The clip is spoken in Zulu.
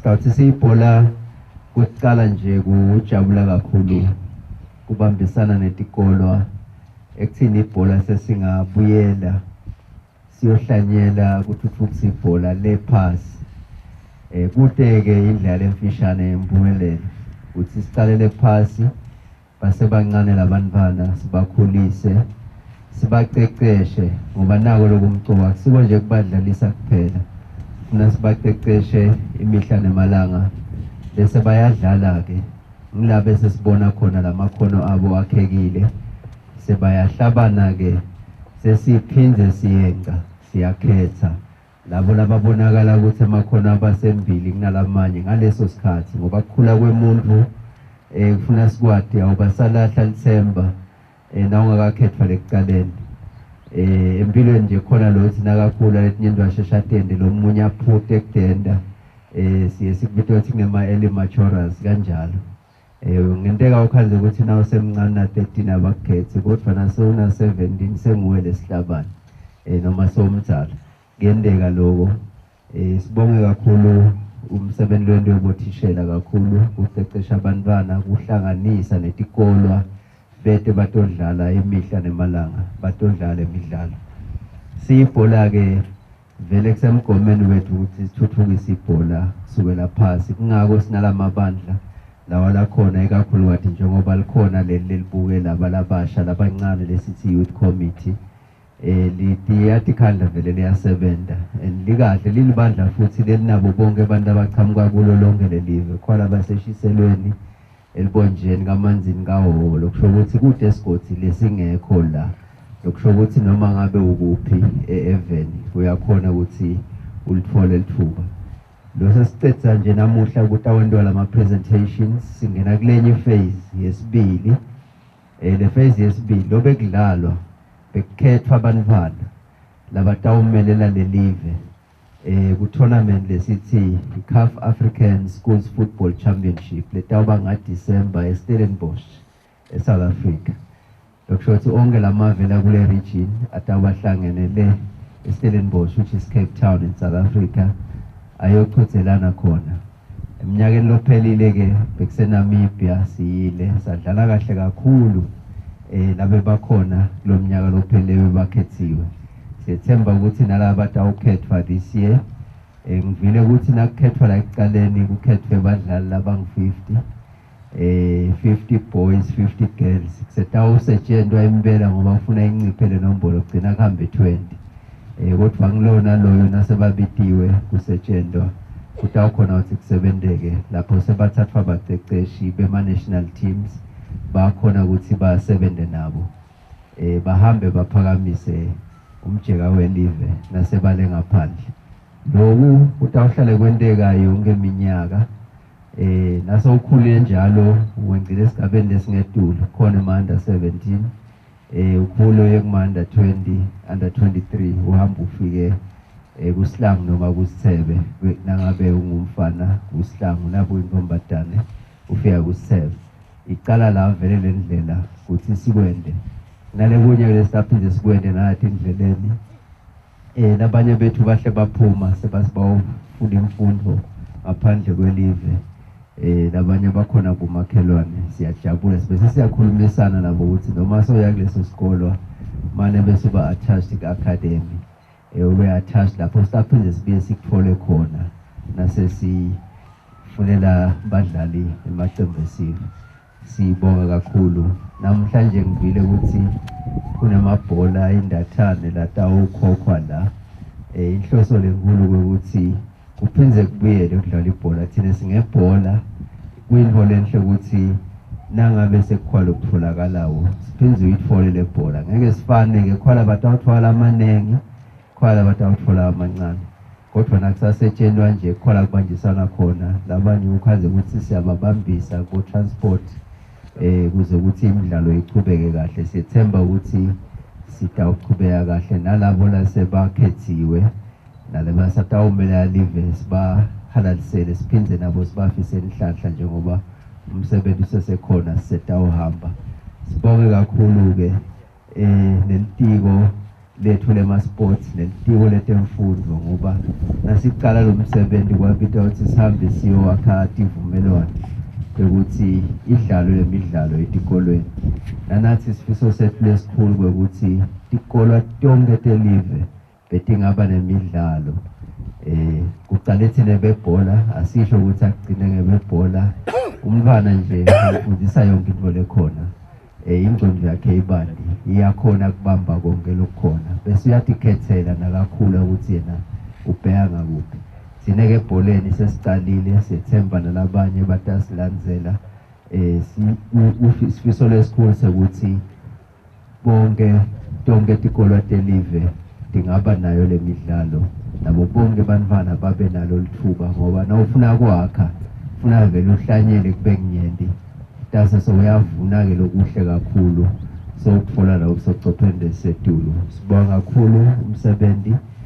Sikhathi siyibhola kuqala nje kujabula kakhulu kubambisana netikolwa ekuthini ibhola sesingabuyela siyohlanyela kuthuthukisa ibhola lephasi. Kude-ke indlela emfishane yempumelelo ukuthi siqalele phasi basebancane labantwana sibakhulise sibaqeqeshe ngoba nako lokumcuba akusiko nje kubadlalisa kuphela funa sibaqeqeshe imihla nemalanga bese bayadlala-ke ngila bese sibona khona lamakhono abo akhekile sebayahlabana-ke sesiphindze siyakhetha labo lababonakala ukuthi amakhono abasembili kunalamanye ngaleso sikhathi ngoba kukhula kwemuntu kufuna sikwadi awubasalahla lithemba nawungakakhethwa lekuqaleni. Empilweni nje khona lo ukuthi nakakhula letinye into ashesha atende lo munye aphute ekudenda siye sikubita ukuthi kunema-early maturers kanjalo. Ngenteka ukhanze ukuthi nawe semncane na-13 abakukhethi kodwa nasewuna-17 senguwe lesihlabane noma sewumdala kuyendeka loko. Sibonge kakhulu umsebenzi wento yobothishela kakhulu ukuqeqesha abantwana kuhlanganisa netikolwa bete batodlala imihla nemalanga batodlala imidlalo. Siyibhola-ke vele kusemgomeni wethu ukuthi sithuthukise ibhola kusukela phasi kungako sinalamabandla lawa lakhona ikakhulukazi njengoba likhona leli libuke laba labasha labancane lesithi youth committee. Liyatikhandla vele liyasebenza and likahle lilibandla futhi lelinabo bonke abantu abaqhamuka kulo lonke lelive khona baseshiselweni elibonjeni kamanzini kahholo lokusho ukuthi kude esigodzi lesingekho la lokusho ukuthi noma ngabe ukuphi eveni uyakhona ukuthi ulithole lithuba. Lo sesicetha nje namuhla ukuthi awendwa lama presentations singena kulenye phase yesibili. Le phase yesibili lo bekudlalwa bekukhethwa abantwana labatawumelela lelive ku-tournament lesithi i-CAF African Schools Football Championship letawuba ngaDisemba eStellenbosch eSouth Africa. Lokusho ukuthi onke lamave la kule region atawubahlangenele eStellenbosch which is Cape Town in South Africa ayochothelana khona. Eminyakeni lophelile-ke bekuseNamibia siyile sadlala kahle kakhulu labe bakhona kulo mnyaka lopheleyo bakhethiwe. Siyethemba ukuthi nalaba batawukhethwa this year ngivile ukuthi nakukhethwa la ekuqaleni kukhethwe badlali labangu-50 50 boys 50 girls kusetawusetshenzwa impela ngoba ufuna inciphe le nombolo kugcina kuhambe 20 kodwa ngilona loyo nasebabitiwe kusetshenzwa kutawukhona ukuthi kusebenteke lapho sebathathwa abaqeqeshi bema-national teams bakhona ukuthi basebenze nabo bahambe baphakamise umjeka welive nasebale ngaphandle. Lokhu kutawuhlale kwentekayo yonke iminyaka nasewukhulile njalo wengcile esigabeni lesingedulu khona ema-under 17 ukhulu kuma-under 20 under 23 uhamba ufike kuSihlangu noma kuSithebe nangabe ungumfana kuSihlangu nabo intombazane ufika kuSithebe. Iqala la vele le ndlela ukuthi sikwende nale kunye lesiphinde sikwende nathi indleleni. Nabanye bethu bahle baphuma sebasibawufunda imfundo ngaphandle kwelive. Labanye bakhona kumakhelwane siyajabula sibese siyakhulumisana nabo ukuthi noma soya kuleso sikolo manje bese ba attached ku-academy ube attached lapho siphinde sibuye sikuthole khona nasesifunela badlali emaqembu esive. Sibonga kakhulu namhlanje ngivile ukuthi kunemabhola indathane latawukhokhwa la. Inhloso lenkulu ukuthi kuphindze kubuyele ukudlala ibhola thina singebhola kuyinto lenhle ukuthi nangabe sekukhwala ukutholakalawo siphindze uyithole le bhola ngeke sifane-ke khwala batawuthwala amaningi khwala batawuthola amancane kodwa nakusasetshenzwa nje khwala kubanjisana khona labanye ukhaze ukuthi siyababambisa ku-transport kuze ukuthi imidlalo ichubeke kahle. Siyethemba ukuthi sitawuchubeka kahle nalabo lasebakhethiwe nalaba satawumelela live sibahalalisele siphindze nabo sibafise inhlanhla njengoba umsebenzi usesekhona sisetawuhamba. Sibonge kakhulu-ke nelitiko lethu lema-sports nelitiko letemfundo ngoba nasiqala lo msebenzi kwabita ukuthi sihambe siyowakha ivumelwano ukuthi idlalo lemidlalo etikolweni nanathi isifiso sethu lesikhulu kwekuthi tikolo tonke telive betingaba nemidlalo kuqale thina bebhola asisho ukuthi agcine ngebebhola umntwana nje ufundisa yonke into lekhona ingqondo yakhe ibandi iyakhona kubamba konke lokukhona bese uyatikhethela nakakhula ukuthi yena ubheka ngakuphi thina ke ebholeni sesicalile sethemba nalabanye batasilandzela isifiso lesikhulu sekuthi tonke tikolo telive dingaba nayo lemidlalo nabo bonke bantwana babe nalo lithuba ngoba nawufuna kwakha ufuna vele uhlanyele kube kunyenti tase soyavuna ke lokuhle kakhulu so kutfola la usocophende setulu sibonga kakhulu umsebenzi